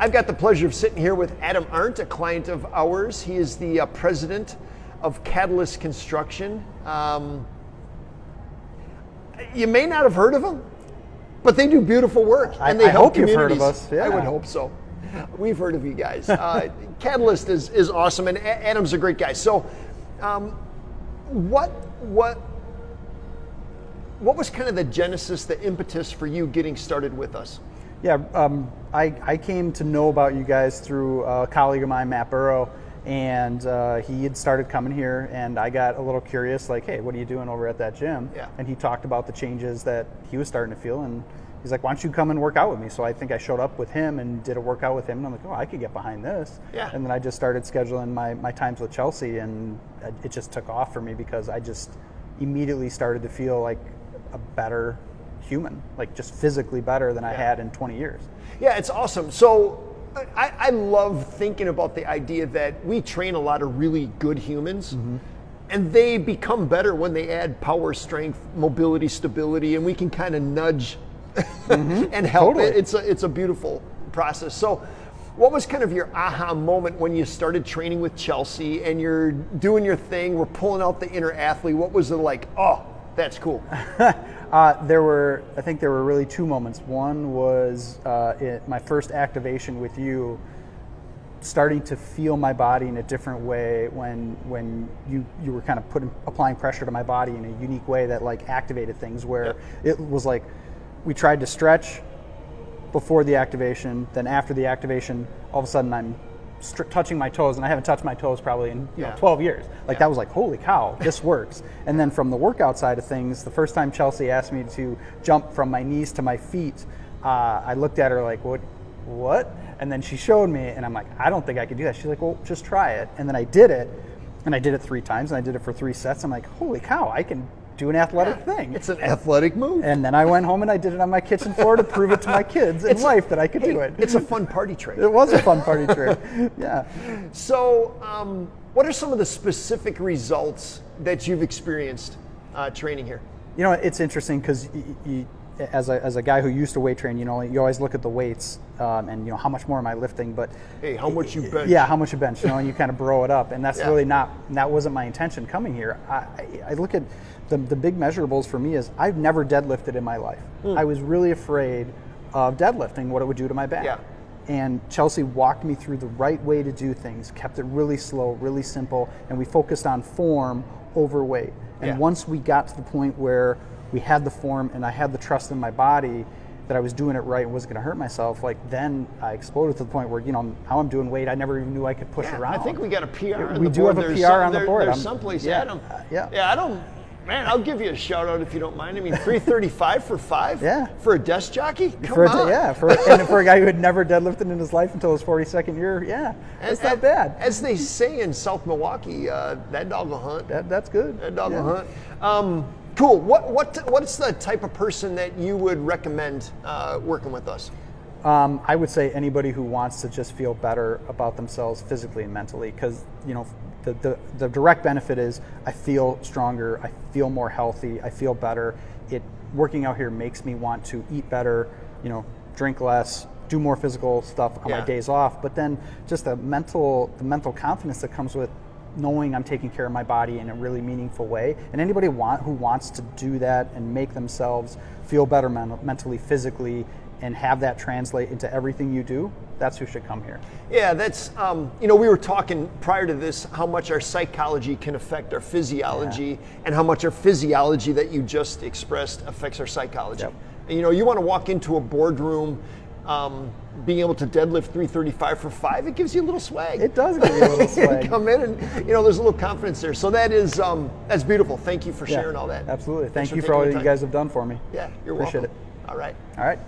I've got the pleasure of sitting here with Adam Arndt, a client of ours. He is the president of Catalyst Construction. You may not have heard of them, but they do beautiful work. And I hope you've heard of us. Yeah. I would hope so. We've heard of you guys. Catalyst is awesome, and Adam's a great guy. So, what was kind of the genesis, the impetus for you getting started with us? Yeah, I came to know about you guys through a colleague of mine, Matt Burrow, and he had started coming here, and I got a little curious, like, hey, what are you doing over at that gym? Yeah. And he talked about the changes that he was starting to feel, and he's like, why don't you come and work out with me? So I think I showed up with him and did a workout with him, and I'm like, oh, I could get behind this. Yeah. And then I just started scheduling my times with Chelsea, and it just took off for me because I just immediately started to feel like a better human, like just physically better than I had in 20 years. Yeah, it's awesome. So I love thinking about the idea that we train a lot of really good humans, and they become better when they add power, strength, mobility, stability, and we can kind of nudge and help Totally. it. It's a beautiful process. So what was kind of your aha moment when you started training with Chelsea and you're doing your thing, we're pulling out the inner athlete? What was it like, oh, that's cool? I think there were really two moments. One was my first activation with you, starting to feel my body in a different way when you were kind of applying pressure to my body in a unique way that like activated things, where it was like we tried to stretch before the activation, then after the activation, all of a sudden I'm touching my toes, and I haven't touched my toes probably in 12 years. Like that was like, holy cow, this works. And then from the workout side of things, the first time Chelsea asked me to jump from my knees to my feet, I looked at her like, what? And then she showed me, and I'm like, I don't think I could do that. She's like, well, just try it. And then I did it, and I did it 3 times, and I did it for 3 sets. I'm like, holy cow, I can do an athletic thing. It's an athletic move. And then I went home and I did it on my kitchen floor to prove it to my kids and wife that I could do it. It's a fun party trick. It was a fun party trick. Yeah. So, what are some of the specific results that you've experienced training here? You know, it's interesting because as a guy who used to weight train, you know, you always look at the weights and, you know, how much more am I lifting? But hey, how much you bench? Yeah, how much you bench, you know, and you kind of bro it up. And that's really that wasn't my intention coming here. I look at the big measurables for me is I've never deadlifted in my life. I was really afraid of deadlifting, what it would do to my back. Yeah. And Chelsea walked me through the right way to do things, kept it really slow, really simple, and we focused on form over weight. And once we got to the point where we had the form and I had the trust in my body that I was doing it right and wasn't going to hurt myself, like then I exploded to the point where, you know, now I'm doing weight I never even knew I could push around. I think we got a PR on we the do board. have a PR on the board. There's someplace, Adam. Yeah. I don't. Man, I'll give you a shout out if you don't mind. I mean, 335 for 5? Yeah. For a desk jockey? Come on. And for a guy who had never deadlifted in his life until his 42nd year, that's not bad. As they say in South Milwaukee, that dog will hunt. That's good. That dog will hunt. Cool. What's the type of person that you would recommend working with us? I would say anybody who wants to just feel better about themselves physically and mentally, because, you know, the direct benefit is I feel stronger, I feel more healthy, I feel better. Working out here makes me want to eat better, you know, drink less, do more physical stuff on my days off. But then just the mental confidence that comes with knowing I'm taking care of my body in a really meaningful way. And anybody who wants to do that and make themselves feel better mentally, physically, and have that translate into everything you do, that's who should come here. Yeah, that's, you know, we were talking prior to this how much our psychology can affect our physiology and how much our physiology that you just expressed affects our psychology. Yep. You know, you want to walk into a boardroom being able to deadlift 335 for 5, it gives you a little swag. It does give you a little swag. Come in and, you know, there's a little confidence there. So that is, that's beautiful. Thank you for sharing all that. Absolutely. Thanks Thank you for all taking that the you guys have done for me. Yeah, you're Appreciate welcome. All right. All right.